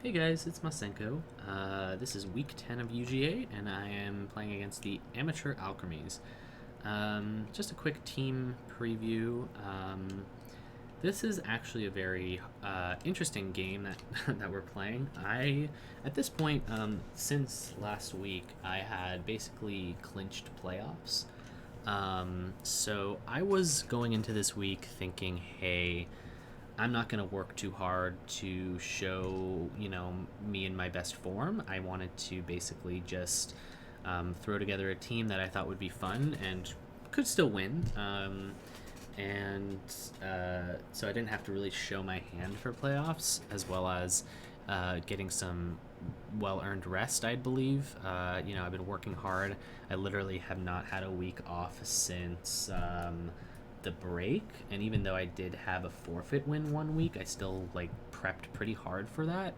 Hey guys, it's Masenko. This is week 10 of UGA, and I am playing against the Amateur Alchemies. Just a quick team preview. This is actually a very interesting game that we're playing. At this point, since last week, I had basically clinched playoffs. So I was going into this week thinking, hey, I'm not going to work too hard to show, me in my best form. I wanted to basically just throw together a team that I thought would be fun and could still win. So I didn't have to really show my hand for playoffs, as well as getting some well-earned rest, I believe. I've been working hard. I literally have not had a week off since the break, and even though I did have a forfeit win one week, I still prepped pretty hard for that.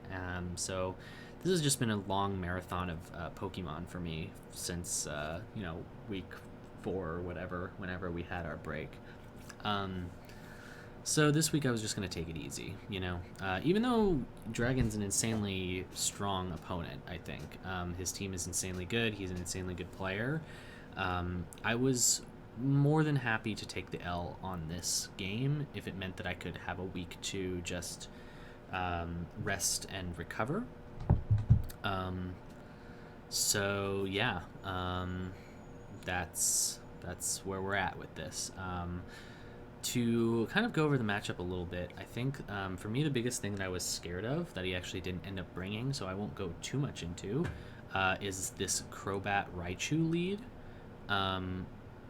So this has just been a long marathon of Pokemon for me since week 4 or whatever, whenever we had our break. So this week I was just going to take it easy, even though Dragon's an insanely strong opponent. I think his team is insanely good. He's an insanely good player. I was more than happy to take the L on this game if it meant that I could have a week to just rest and recover. So yeah, that's where we're at with this. To kind of go over the matchup a little bit, I think for me the biggest thing that I was scared of that he actually didn't end up bringing, so I won't go too much into, is this Crobat Raichu lead.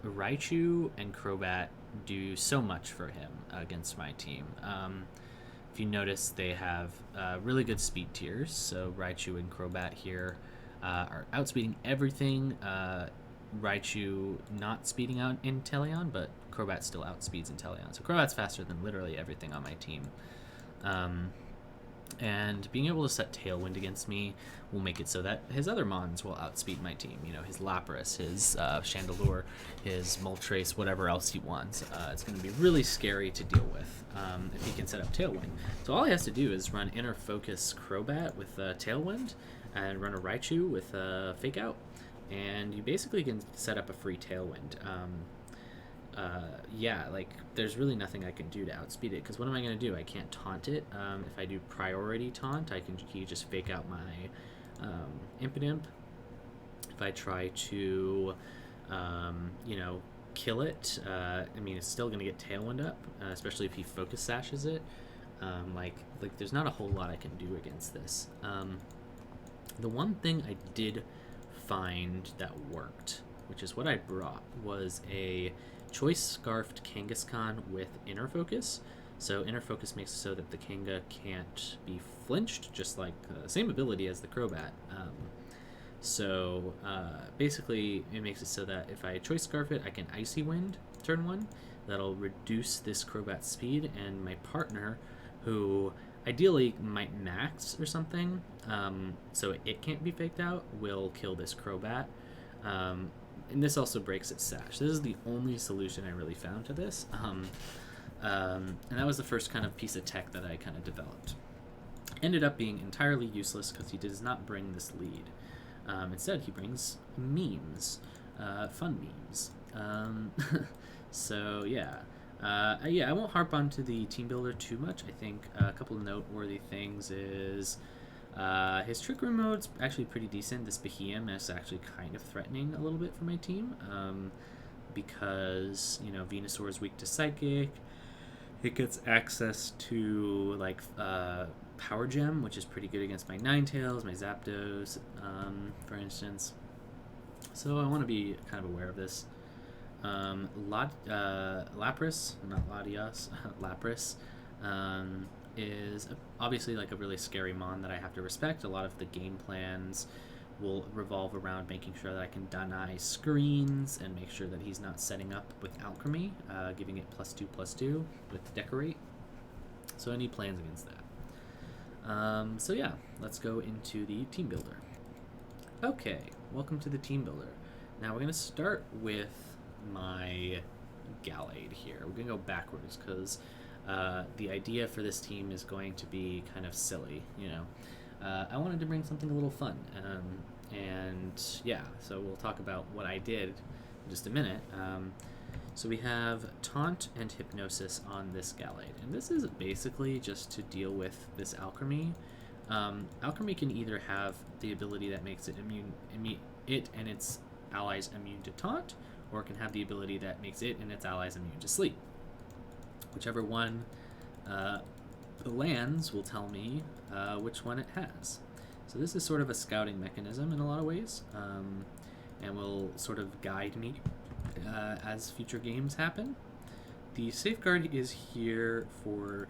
Raichu and Crobat do so much for him against my team. If you notice, they have really good speed tiers, so Raichu and Crobat here are outspeeding everything. Raichu not speeding out Inteleon, but Crobat still outspeeds Inteleon. So Crobat's faster than literally everything on my team. And being able to set Tailwind against me will make it so that his other Mons will outspeed my team. His Lapras, his Chandelure, his Moltres, whatever else he wants. It's going to be really scary to deal with if he can set up Tailwind. So all he has to do is run Inner Focus Crobat with Tailwind and run a Raichu with Fake Out. And you basically can set up a free Tailwind. There's really nothing I can do to outspeed it, because what am I going to do? I can't taunt it. If I do priority taunt, he just fake out my Impidimp. If I try to, kill it, it's still going to get Tailwind up, especially if he focus sashes it. There's not a whole lot I can do against this. The one thing I did find that worked, which is what I brought, was a Choice Scarfed Kangaskhan with Inner Focus. So Inner Focus makes it so that the Kanga can't be flinched, just like the same ability as the Crobat. Basically, it makes it so that if I Choice Scarf it, I can Icy Wind turn 1. That'll reduce this Crobat's speed, and my partner, who ideally might max or something, so it can't be faked out, will kill this Crobat. And this also breaks its sash. This is the only solution I really found to this. And that was the first kind of piece of tech that I kind of developed. Ended up being entirely useless because he does not bring this lead. Instead, he brings memes. Fun memes. So, yeah. I won't harp onto the Teambuilder too much. I think a couple of noteworthy things is his Trick Room mode's actually pretty decent. This Behemoth is actually kind of threatening a little bit for my team, because Venusaur is weak to Psychic. It gets access to Power Gem, which is pretty good against my Ninetales, my Zapdos, for instance. So I want to be kind of aware of this. Lapras, not Latias, Lapras, is obviously a really scary mon that I have to respect. A lot of the game plans will revolve around making sure that I can deny screens and make sure that he's not setting up with Alchemy, giving it +2/+2 with Decorate. So any plans against that? So yeah, let's go into the Team Builder. Okay, welcome to the Team Builder. Now we're going to start with my Gallade here. We're going to go backwards because the idea for this team is going to be kind of silly, I wanted to bring something a little fun. And yeah, so we'll talk about what I did in just a minute. So we have Taunt and Hypnosis on this Gallade, and this is basically just to deal with this Alchemy. Alchemy can either have the ability that makes it it and its allies immune to Taunt, or it can have the ability that makes it and its allies immune to Sleep. Whichever one lands will tell me which one it has. So this is sort of a scouting mechanism in a lot of ways, and will sort of guide me as future games happen. The safeguard is here for,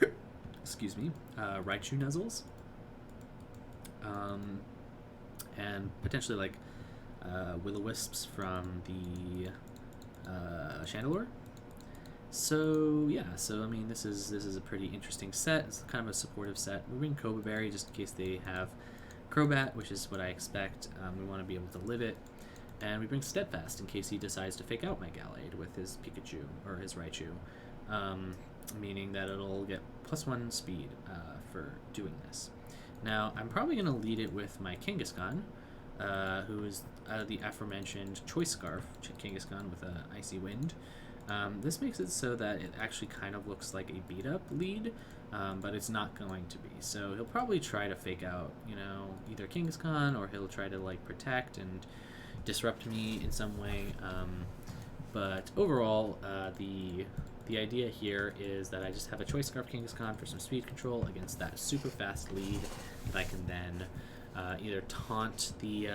excuse me, Raichu Nuzzles, and potentially like Will-O-Wisps from the Chandelure. So yeah, so I mean this is a pretty interesting set. It's kind of a supportive set. We bring Koba Berry just in case they have Crobat, which is what I expect. We want to be able to live it. And we bring Steadfast in case he decides to fake out my Gallade with his Pikachu, or his Raichu, meaning that it'll get +1 speed for doing this. Now, I'm probably going to lead it with my Kangaskhan, who is the aforementioned Choice Scarf Kangaskhan with an Icy Wind. This makes it so that it actually kind of looks like a beat-up lead, but it's not going to be. So he'll probably try to fake out, either Kangaskhan, or he'll try to like protect and disrupt me in some way. But overall, the idea here is that I just have a Choice Scarf Kangaskhan for some speed control against that super fast lead that I can then either taunt the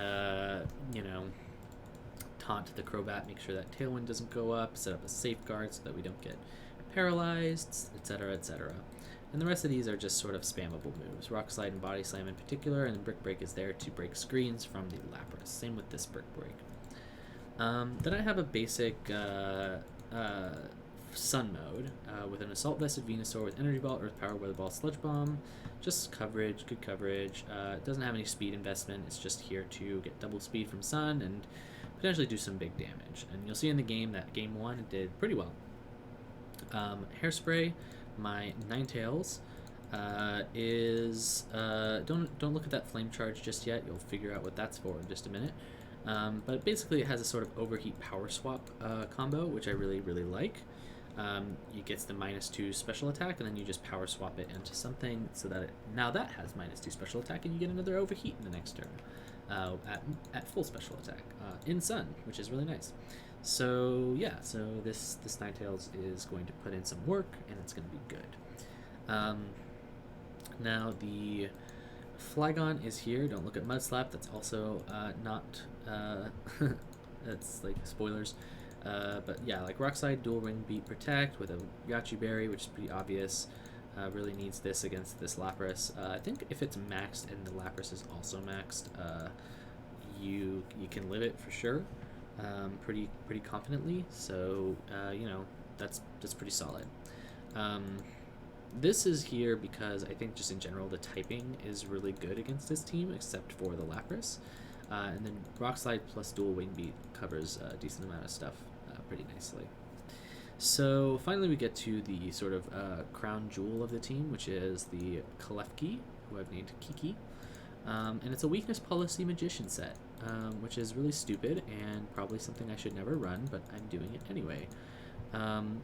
taunt the Crobat, make sure that Tailwind doesn't go up, set up a safeguard so that we don't get paralyzed, etc., etc. And the rest of these are just sort of spammable moves. Rock Slide and Body Slam in particular, and Brick Break is there to break screens from the Lapras. Same with this Brick Break. Then I have a basic Sun mode with an Assault Vested Venusaur with Energy Ball, Earth Power, Weather Ball, Sludge Bomb. Just coverage, good coverage. It doesn't have any speed investment. It's just here to get double speed from Sun and potentially do some big damage. And you'll see in the game that game 1 it did pretty well. Hairspray, my Ninetales, is don't look at that flame charge just yet. You'll figure out what that's for in just a minute. But basically it has a sort of overheat power swap combo, which I really like. It gets the -2 special attack, and then you just power swap it into something so that now that has -2 special attack, and you get another overheat in the next turn at full special attack in Sun, which is really nice. So yeah, so this Ninetales is going to put in some work, and it's going to be good. Now the Flygon is here. Don't look at Mud Slap. That's also not that's like spoilers. But yeah, like Rockslide, Dual Ring Beat Protect with a Yachi Berry, which is pretty obvious. Really needs this against this Lapras. I think if it's maxed and the Lapras is also maxed, you can live it for sure, pretty confidently. So that's pretty solid. This is here because I think just in general the typing is really good against this team, except for the Lapras. And then Rock Slide plus Dual Wing Beat covers a decent amount of stuff pretty nicely. So finally we get to the sort of crown jewel of the team, which is the Klefki, who I've named Kiki. And it's a weakness policy magician set, which is really stupid and probably something I should never run, but I'm doing it anyway.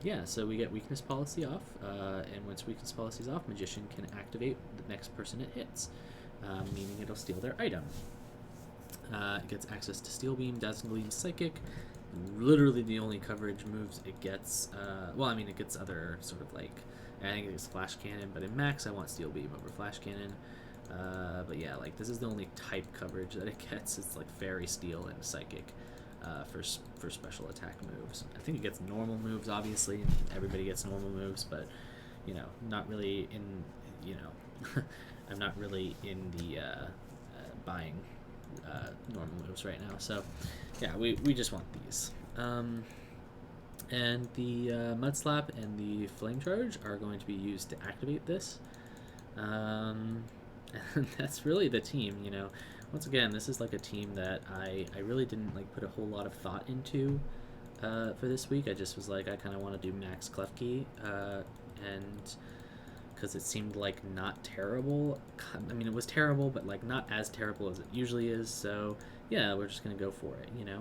Yeah, so we get weakness policy off, and once weakness policy is off, magician can activate the next person it hits, meaning it'll steal their item. It gets access to Steel Beam, Dazzling Gleam, Psychic. Literally the only coverage moves it gets, it gets other sort of like, I think it gets Flash Cannon, but in Max I want Steel Beam over Flash Cannon. But yeah, like this is the only type coverage that it gets. It's like Fairy, Steel, and Psychic for special attack moves. I think it gets normal moves, obviously. Everybody gets normal moves, but not really in, I'm not really in the buying normal moves right now. So yeah, we just want these. And the Mud Slap and the Flame Charge are going to be used to activate this. And that's really the team, Once again, this is like a team that I really didn't like put a whole lot of thought into for this week. I just was like, I kind of want to do Max Klefki and because it seemed like not terrible. I mean, it was terrible, but like not as terrible as it usually is. So yeah, we're just gonna go for it, you know.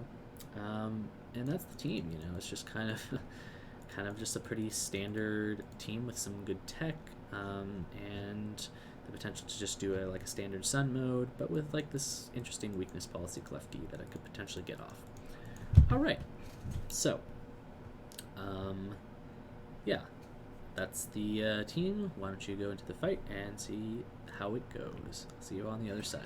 And that's the team, you know. It's just kind of kind of just a pretty standard team with some good tech, and the potential to just do like a standard sun mode, but with like this interesting weakness policy clef D that I could potentially get off. All right, so yeah, that's the team. Why don't you go into the fight and see how it goes? I'll see you on the other side.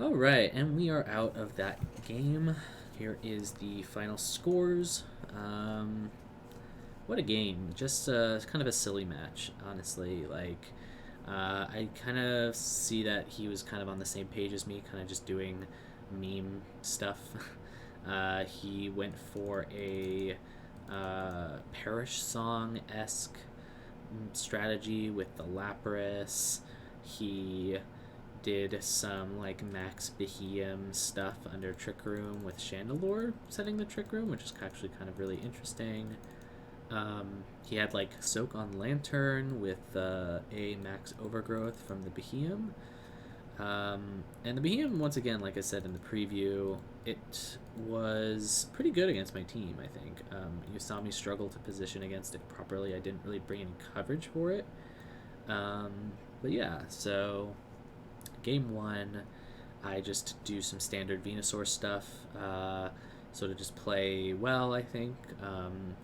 All right, and we are out of that game. Here is the final scores. What a game! Just kind of a silly match, honestly. Like, I kind of see that he was kind of on the same page as me, kind of just doing meme stuff. He went for a Parish Song esque strategy with the Lapras. He did some like Max Beheum stuff under Trick Room with Chandelure setting the Trick Room, which is actually kind of really interesting. He had like Soak on Lantern with a Max Overgrowth from the Beheum. And the Behemoth, once again, like I said in the preview, it was pretty good against my team, I think. You saw me struggle to position against it properly. I didn't really bring any coverage for it. But yeah, so game one, I just do some standard Venusaur stuff. Sort of just play well, I think.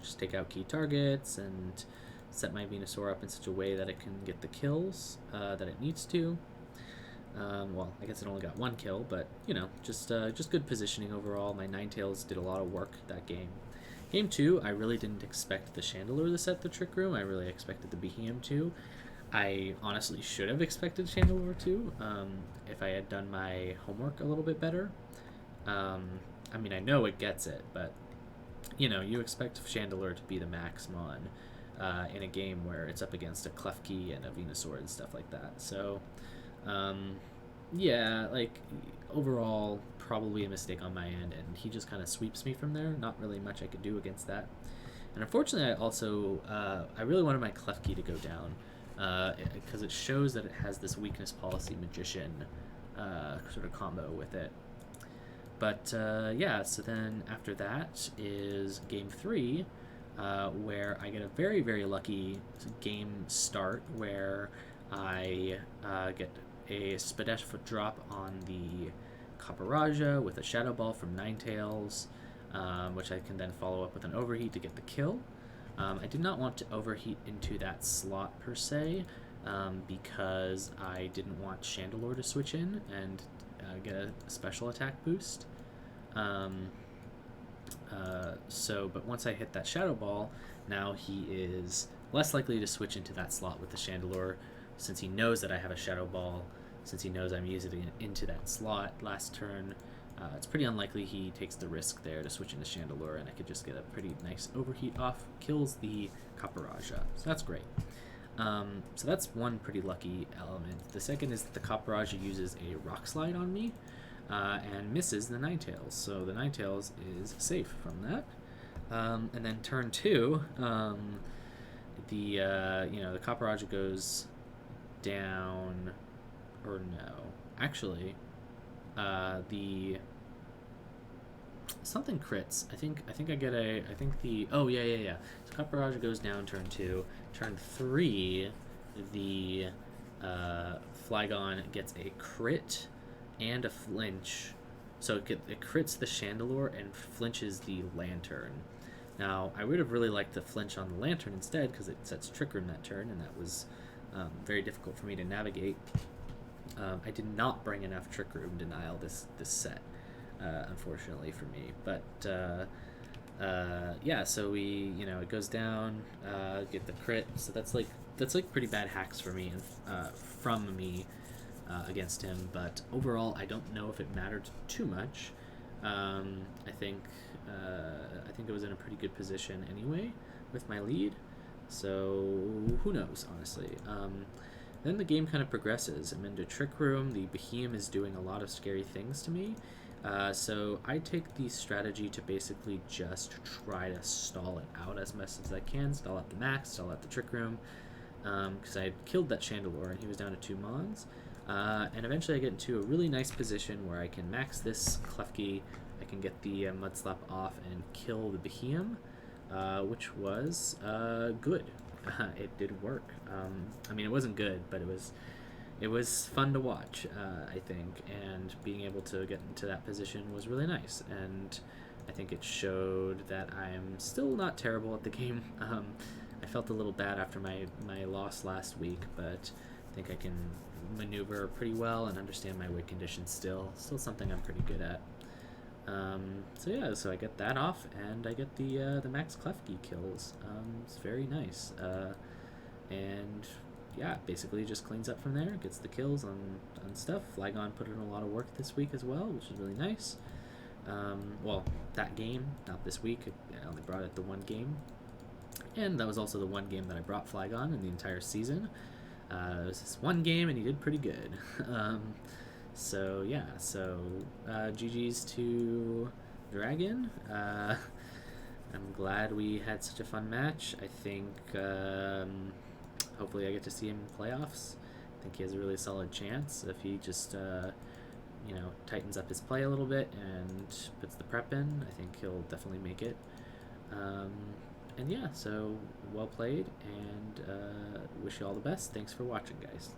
Just take out key targets and set my Venusaur up in such a way that it can get the kills that it needs to. Well, I guess it only got one kill, but, you know, just good positioning overall. My Ninetales did a lot of work that game. Game two, I really didn't expect the Chandelure to set the Trick Room. I really expected the Behemoth to. I honestly should have expected Chandelure to, if I had done my homework a little bit better. I mean, I know it gets it, but, you know, you expect Chandelure to be the Maxmon in a game where it's up against a Klefki and a Venusaur and stuff like that. So, yeah, like, overall, probably a mistake on my end, and he just kind of sweeps me from there. Not really much I could do against that. And unfortunately, I also, I really wanted my Klefki to go down, because it shows that it has this weakness policy Magician sort of combo with it. But, yeah, so then after that is game three, where I get a very, very lucky game start where I get a Spadef drop on the Caparaja with a Shadow Ball from Ninetales, which I can then follow up with an Overheat to get the kill. I did not want to Overheat into that slot per se, because I didn't want Chandelure to switch in and get a special attack boost. But once I hit that Shadow Ball, now he is less likely to switch into that slot with the Chandelure, since he knows that I have a Shadow Ball, since he knows I'm using it into that slot last turn. It's pretty unlikely he takes the risk there to switch into Chandelure, and I could just get a pretty nice Overheat off, kills the Caparaja, so that's great. So that's one pretty lucky element. The second is that the Caparaja uses a Rock Slide on me, and misses the Ninetales, so the Ninetales is safe from that. And then turn two, the Caparaja goes down, or no, actually, something crits. I think So Caparaja goes down turn two. Turn three, the Flygon gets a crit and a flinch. So it crits the Chandelure and flinches the Lantern. Now, I would have really liked the flinch on the Lantern instead, because it sets Trick Room that turn, and that was very difficult for me to navigate. I did not bring enough Trick Room denial this set, unfortunately for me. But yeah, so it goes down, get the crit. So that's like pretty bad hacks for me and from me against him. But overall, I don't know if it mattered too much. I think it was in a pretty good position anyway with my lead. So who knows, honestly. Then the game kind of progresses. I'm into Trick Room. The Behemoth is doing a lot of scary things to me. So I take the strategy to basically just try to stall it out as much as I can. Stall out the Max, stall out the Trick Room. Because I had killed that Chandelure and he was down to 2 Mons. And eventually I get into a really nice position where I can max this Klefki. I can get the Mud Slap off and kill the Behemoth, which was good. It did work. I mean, it wasn't good, but it was fun to watch, I think, and being able to get into that position was really nice, and I think it showed that I'm still not terrible at the game. I felt a little bad after my loss last week, but think I can maneuver pretty well and understand my weight conditions still. Still something I'm pretty good at. So yeah, so I get that off, and I get the Max Klefki kills. It's very nice. And yeah, basically just cleans up from there, gets the kills on stuff. Flygon put in a lot of work this week as well, which is really nice. Well, that game, not this week. I only brought it the one game. And that was also the one game that I brought Flygon in the entire season. It was this one game, and he did pretty good. So yeah, so GG's to Dragon. I'm glad we had such a fun match. I think hopefully I get to see him in playoffs. I think he has a really solid chance if he just tightens up his play a little bit and puts the prep in. I think he'll definitely make it. And yeah, so well played, and wish you all the best. Thanks for watching, guys.